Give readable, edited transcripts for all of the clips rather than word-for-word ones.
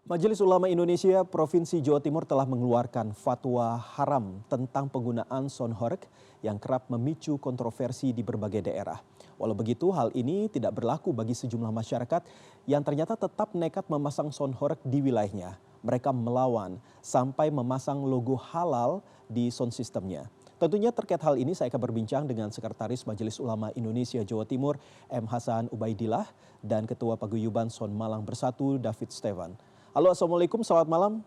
Majelis Ulama Indonesia Provinsi Jawa Timur telah mengeluarkan fatwa haram tentang penggunaan soundhoreg yang kerap memicu kontroversi di berbagai daerah. Walau begitu, hal ini tidak berlaku bagi sejumlah masyarakat yang ternyata tetap nekat memasang soundhoreg di wilayahnya. Mereka melawan sampai memasang logo halal di sound systemnya. Tentunya terkait hal ini saya akan berbincang dengan Sekretaris Majelis Ulama Indonesia Jawa Timur M. Hasan Ubaidillah dan Ketua Paguyuban Sound Malang Bersatu David Stevan. Halo, assalamualaikum, selamat malam.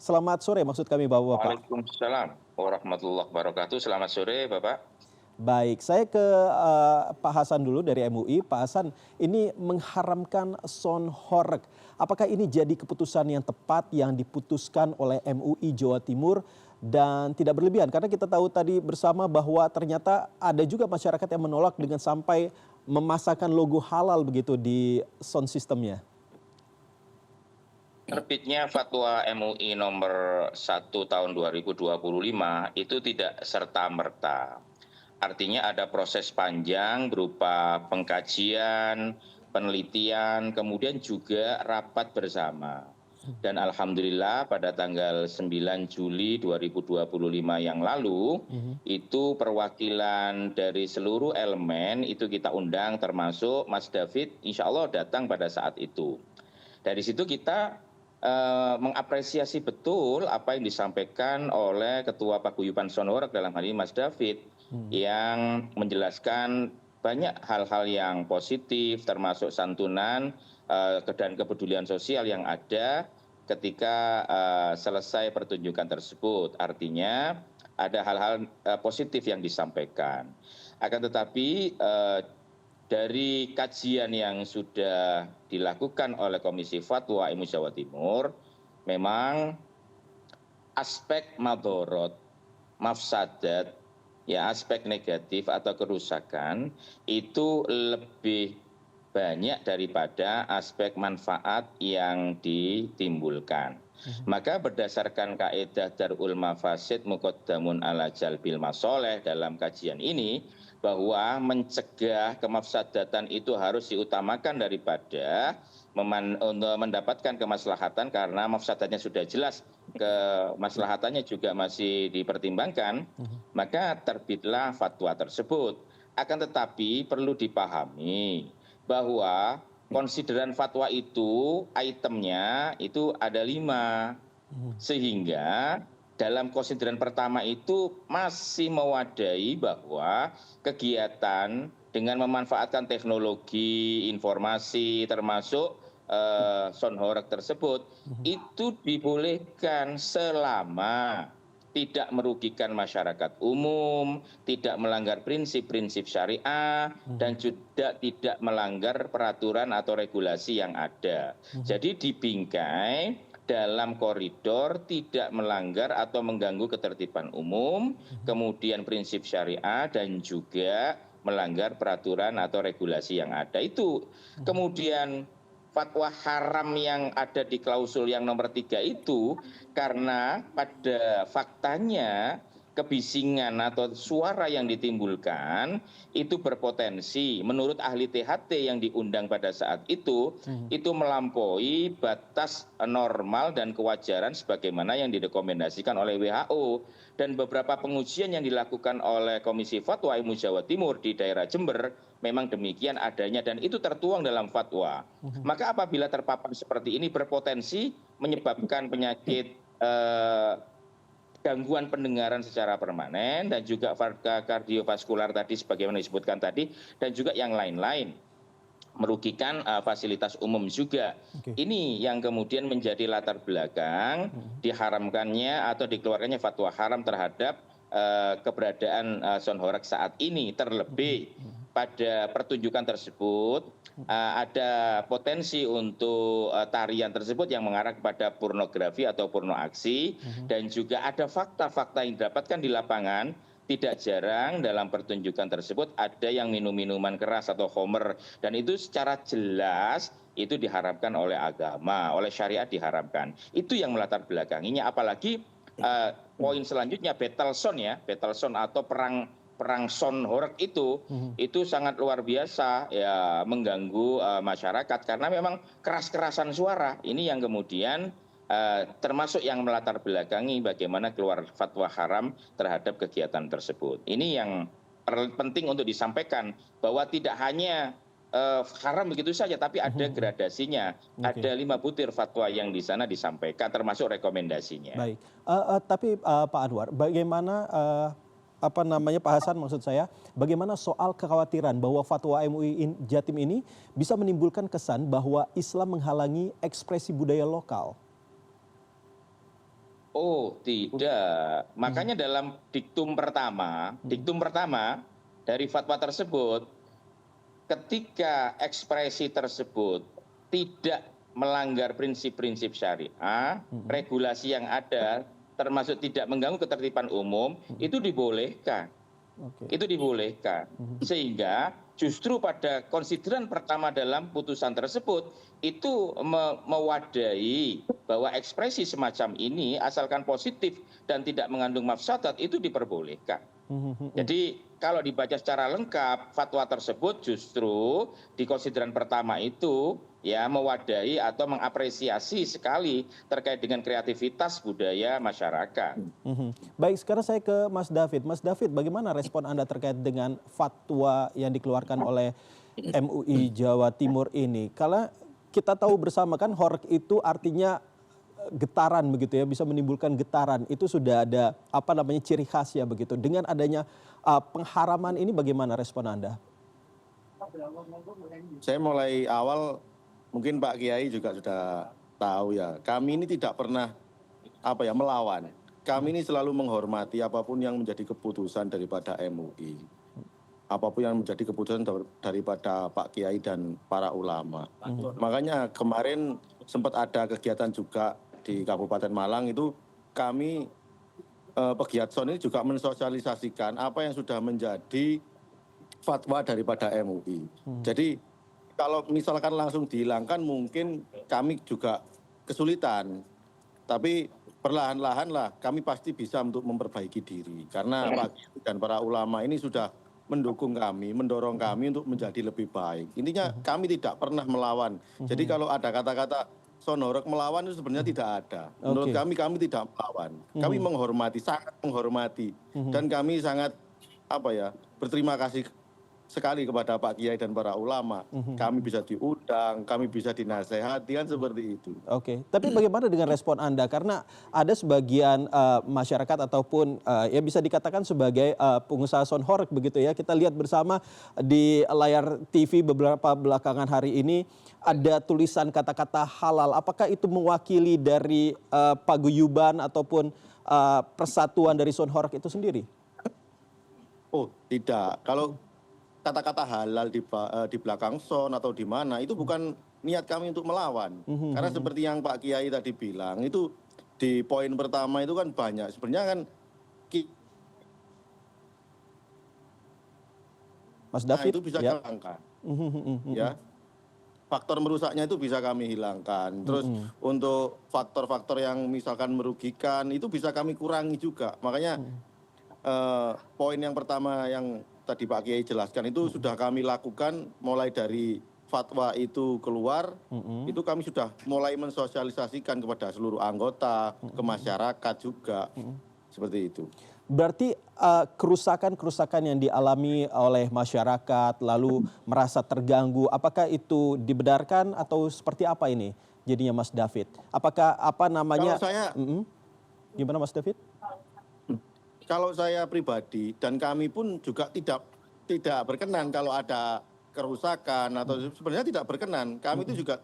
Selamat sore maksud kami Bapak. Waalaikumsalam warahmatullahi wabarakatuh. Selamat sore Bapak. Baik, saya ke Pak Hasan dulu dari MUI. Pak Hasan, ini mengharamkan soundhoreg. Apakah ini jadi keputusan yang tepat yang diputuskan oleh MUI Jawa Timur dan tidak berlebihan? Karena kita tahu tadi bersama bahwa ternyata ada juga masyarakat yang menolak dengan sampai memasangkan logo halal begitu di sound systemnya. Terbitnya fatwa MUI nomor 1 tahun 2025 itu tidak serta-merta. Artinya ada proses panjang berupa pengkajian, penelitian, kemudian juga rapat bersama. Dan alhamdulillah pada tanggal 9 Juli 2025 yang lalu, itu perwakilan dari seluruh elemen itu kita undang termasuk Mas David, insya Allah datang pada saat itu. Dari situ kita mengapresiasi betul apa yang disampaikan oleh Ketua Paguyuban Soundhoreg dalam hal ini Mas David yang menjelaskan banyak hal-hal yang positif termasuk santunan dan kepedulian sosial yang ada ketika selesai pertunjukan tersebut. Artinya ada hal-hal positif yang disampaikan. Akan tetapi dari kajian yang sudah dilakukan oleh Komisi Fatwa MUI Jawa Timur, memang aspek madorot, mafsadat, ya aspek negatif atau kerusakan itu lebih banyak daripada aspek manfaat yang ditimbulkan. Maka berdasarkan kaidah darul mafasid muqaddamun ala jalbil masoleh dalam kajian ini, bahwa mencegah kemafsadatan itu harus diutamakan daripada mendapatkan kemaslahatan karena mafsadatnya sudah jelas, kemaslahatannya juga masih dipertimbangkan, maka terbitlah fatwa tersebut. Akan tetapi perlu dipahami bahwa konsideran fatwa itu itemnya itu ada 5, sehingga dalam konsideran pertama itu masih mewadahi bahwa kegiatan dengan memanfaatkan teknologi informasi termasuk soundhoreg tersebut itu dibolehkan selama tidak merugikan masyarakat umum, tidak melanggar prinsip-prinsip syariah, dan juga tidak melanggar peraturan atau regulasi yang ada. Jadi dibingkai dalam koridor tidak melanggar atau mengganggu ketertiban umum, kemudian prinsip syariah dan juga melanggar peraturan atau regulasi yang ada. Itu kemudian fatwa haram yang ada di klausul yang nomor 3 itu karena pada faktanya kebisingan atau suara yang ditimbulkan itu berpotensi menurut ahli THT yang diundang pada saat itu melampaui batas normal dan kewajaran sebagaimana yang direkomendasikan oleh WHO. Dan beberapa pengujian yang dilakukan oleh Komisi Fatwa MUI Jawa Timur di daerah Jember memang demikian adanya dan itu tertuang dalam fatwa. Maka apabila terpapar seperti ini berpotensi menyebabkan penyakit gangguan pendengaran secara permanen dan juga kardiovaskular tadi sebagaimana disebutkan tadi dan juga yang lain-lain, merugikan fasilitas umum juga. Ini yang kemudian menjadi latar belakang diharamkannya atau dikeluarkannya fatwa haram terhadap keberadaan soundhoreg saat ini. Terlebih pada pertunjukan tersebut ada potensi untuk tarian tersebut yang mengarah kepada pornografi atau porno aksi, dan juga ada fakta-fakta yang didapatkan di lapangan. Tidak jarang dalam pertunjukan tersebut ada yang minum minuman keras atau khamr, dan itu secara jelas itu diharamkan oleh agama, oleh syariat diharamkan. Itu yang melatar belakanginya, apalagi poin selanjutnya battle sound ya, battle sound atau perang perang Sonhoreg itu sangat luar biasa ya, mengganggu masyarakat karena memang keras-kerasan suara ini yang kemudian termasuk yang melatar belakangi bagaimana keluar fatwa haram terhadap kegiatan tersebut. Ini yang penting untuk disampaikan bahwa tidak hanya haram begitu saja, tapi ada gradasinya. Ada 5 butir fatwa yang di sana disampaikan, termasuk rekomendasinya. Baik, tapi Pak Anwar, bagaimana Pak Hasan maksud saya, bagaimana soal kekhawatiran bahwa fatwa MUI Jatim ini bisa menimbulkan kesan bahwa Islam menghalangi ekspresi budaya lokal? Oh tidak, makanya dalam diktum pertama dari fatwa tersebut, ketika ekspresi tersebut tidak melanggar prinsip-prinsip syariah, regulasi yang ada termasuk tidak mengganggu ketertiban umum, itu dibolehkan. Itu dibolehkan. Sehingga justru pada konsideran pertama dalam putusan tersebut, itu mewadahi bahwa ekspresi semacam ini asalkan positif dan tidak mengandung mafsadat itu diperbolehkan. Jadi kalau dibaca secara lengkap, fatwa tersebut justru di konsideran pertama itu ya mewadahi atau mengapresiasi sekali terkait dengan kreativitas budaya masyarakat. Baik, sekarang saya ke Mas David. Mas David, bagaimana respon Anda terkait dengan fatwa yang dikeluarkan oleh MUI Jawa Timur ini? Karena kita tahu bersama kan horeg itu artinya getaran begitu ya, bisa menimbulkan getaran. Itu sudah ada ciri khasnya begitu. Dengan adanya pengharaman ini bagaimana respon Anda? Saya mulai awal mungkin Pak Kiai juga sudah tahu ya. Kami ini tidak pernah melawan. Kami ini selalu menghormati apapun yang menjadi keputusan daripada MUI. Apapun yang menjadi keputusan daripada Pak Kiai dan para ulama. Makanya kemarin sempat ada kegiatan juga di Kabupaten Malang itu kami pegiat SON ini juga mensosialisasikan apa yang sudah menjadi fatwa daripada MUI. Jadi kalau misalkan langsung dihilangkan mungkin kami juga kesulitan. Tapi perlahan-lahan lah kami pasti bisa untuk memperbaiki diri. Karena Pak Kiai dan para ulama ini sudah mendukung kami, mendorong kami untuk menjadi lebih baik. Intinya kami tidak pernah melawan. Jadi kalau ada kata-kata Sonhoreg melawan itu sebenarnya tidak ada. Menurut kami tidak melawan. Kami menghormati, sangat menghormati. Dan kami sangat berterima kasih sekali kepada Pak Kiai dan para ulama. Kami bisa diundang, kami bisa dinasehati, kan seperti itu. Oke, tapi bagaimana dengan respon Anda? Karena ada sebagian masyarakat ataupun ya bisa dikatakan sebagai pengusaha Sonhoreg begitu ya. Kita lihat bersama di layar TV beberapa belakangan hari ini ada tulisan kata-kata halal. Apakah itu mewakili dari paguyuban ataupun persatuan dari Sonhoreg itu sendiri? Oh, tidak. Kalau kata-kata halal di belakang son atau di mana itu bukan niat kami untuk melawan. Karena seperti yang Pak Kiai tadi bilang itu di poin pertama itu kan banyak. Sebenarnya kan Mas David itu bisa hilangkan. Ya. Faktor merusaknya itu bisa kami hilangkan. Terus untuk faktor-faktor yang misalkan merugikan itu bisa kami kurangi juga. Makanya poin yang pertama yang tadi Pak Kiai jelaskan itu sudah kami lakukan mulai dari fatwa itu keluar, itu kami sudah mulai mensosialisasikan kepada seluruh anggota, ke masyarakat juga, seperti itu. Berarti kerusakan-kerusakan yang dialami oleh masyarakat lalu merasa terganggu, apakah itu dibenarkan atau seperti apa ini jadinya Mas David? Apakah Kalau saya, gimana Mas David? Kalau saya pribadi dan kami pun juga tidak berkenan kalau ada kerusakan atau sebenarnya tidak berkenan. Kami itu juga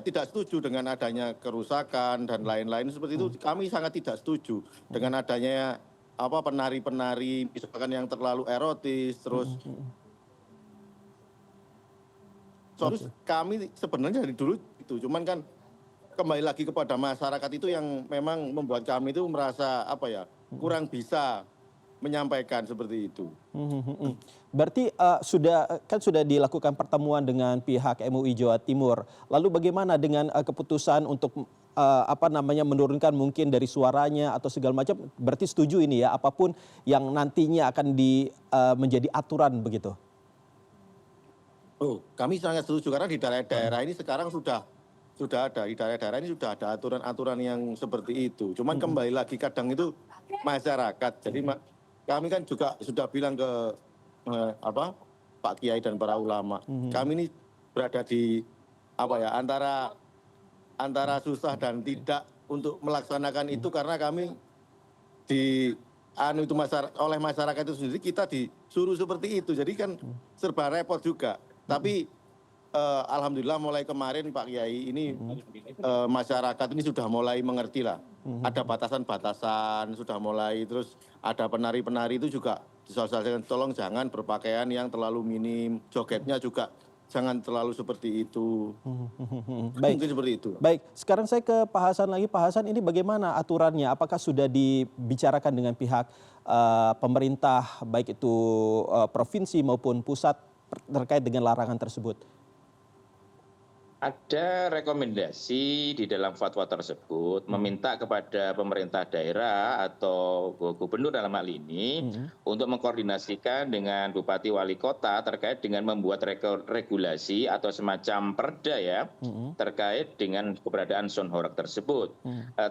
tidak setuju dengan adanya kerusakan dan lain-lain seperti itu. Kami sangat tidak setuju dengan adanya penari-penari misalkan yang terlalu erotis terus kami sebenarnya dari dulu itu cuman kan kembali lagi kepada masyarakat itu yang memang membuat kami itu merasa kurang bisa menyampaikan seperti itu. Berarti sudah dilakukan pertemuan dengan pihak MUI Jawa Timur. Lalu bagaimana dengan keputusan untuk apa namanya menurunkan mungkin dari suaranya atau segala macam, berarti setuju ini ya, apapun yang nantinya akan menjadi aturan begitu. Oh, kami sangat setuju karena di daerah-daerah ini sekarang sudah ada, di daerah-daerah ini sudah ada aturan-aturan yang seperti itu. Cuman kembali lagi kadang itu masyarakat. Jadi kami kan juga sudah bilang ke Pak Kiai dan para ulama. Kami ini berada di antara susah dan tidak untuk melaksanakan itu karena kami oleh masyarakat itu sendiri kita disuruh seperti itu. Jadi kan serba repot juga. Tapi alhamdulillah mulai kemarin Pak Kiai ini masyarakat ini sudah mulai mengerti lah. Ada batasan-batasan sudah mulai, terus ada penari-penari itu juga disosialisasikan, tolong jangan berpakaian yang terlalu minim, jogetnya juga jangan terlalu seperti itu. Baik. Mungkin seperti itu. Baik, sekarang saya ke Pak Hasan lagi. Pak Hasan, ini bagaimana aturannya? Apakah sudah dibicarakan dengan pihak pemerintah, baik itu provinsi maupun pusat terkait dengan larangan tersebut? Ada rekomendasi di dalam fatwa tersebut meminta kepada pemerintah daerah atau gubernur dalam hal ini untuk mengkoordinasikan dengan bupati wali kota terkait dengan membuat regulasi atau semacam perda ya terkait dengan keberadaan sound horeg tersebut.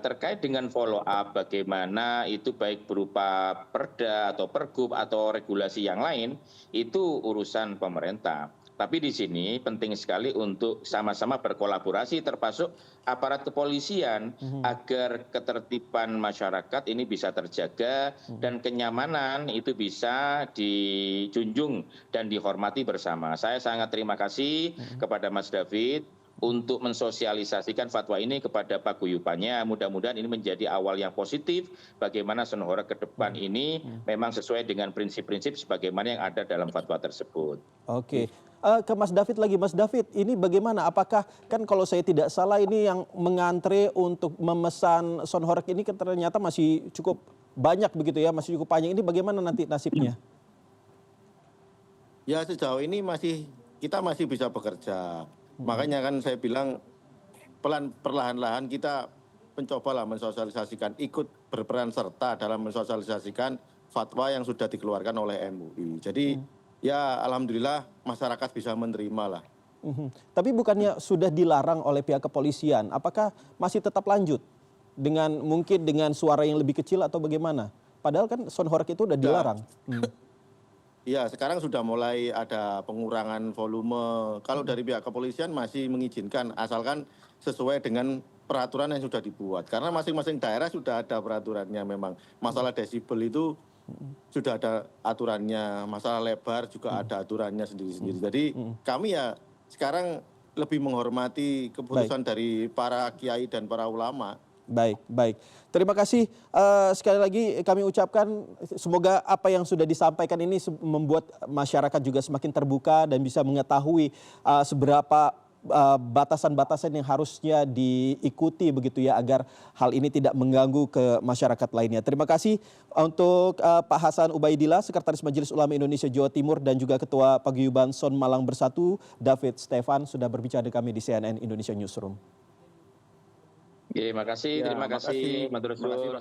Terkait dengan follow up bagaimana itu baik berupa perda atau pergub atau regulasi yang lain, itu urusan pemerintah. Tapi di sini penting sekali untuk sama-sama berkolaborasi termasuk aparat kepolisian agar ketertiban masyarakat ini bisa terjaga dan kenyamanan itu bisa dijunjung dan dihormati bersama. Saya sangat terima kasih kepada Mas David untuk mensosialisasikan fatwa ini kepada paguyubannya. Mudah-mudahan ini menjadi awal yang positif bagaimana sound horeg ke depan ini memang sesuai dengan prinsip-prinsip sebagaimana yang ada dalam fatwa tersebut. Oke. Ke Mas David lagi, Mas David, ini bagaimana? Apakah kan kalau saya tidak salah ini yang mengantre untuk memesan sound horeg ini ternyata masih cukup banyak begitu ya, masih cukup panjang. Ini bagaimana nanti nasibnya? Ya sejauh ini kita masih bisa bekerja. Makanya kan saya bilang perlahan-lahan kita mencobalah mensosialisasikan, ikut berperan serta dalam mensosialisasikan fatwa yang sudah dikeluarkan oleh MUI. Jadi ya alhamdulillah masyarakat bisa menerima lah. Tapi bukannya sudah dilarang oleh pihak kepolisian, apakah masih tetap lanjut mungkin dengan suara yang lebih kecil atau bagaimana? Padahal kan sound horeg itu udah dilarang. Iya, sekarang sudah mulai ada pengurangan volume. Kalau dari pihak kepolisian masih mengizinkan asalkan sesuai dengan peraturan yang sudah dibuat. Karena masing-masing daerah sudah ada peraturannya memang. Masalah desibel itu sudah ada aturannya, masalah lebar juga ada aturannya sendiri-sendiri. Jadi kami ya sekarang lebih menghormati keputusan dari para kiai dan para ulama. Baik, baik. Terima kasih sekali lagi kami ucapkan semoga apa yang sudah disampaikan ini membuat masyarakat juga semakin terbuka dan bisa mengetahui seberapa batasan-batasan yang harusnya diikuti begitu ya agar hal ini tidak mengganggu ke masyarakat lainnya. Terima kasih untuk Pak Hasan Ubaidillah, Sekretaris Majelis Ulama Indonesia Jawa Timur dan juga Ketua Paguyuban Sound Malang Bersatu, David Stefan sudah berbicara dengan kami di CNN Indonesia Newsroom. Terima kasih, terima kasih. Matur suwun.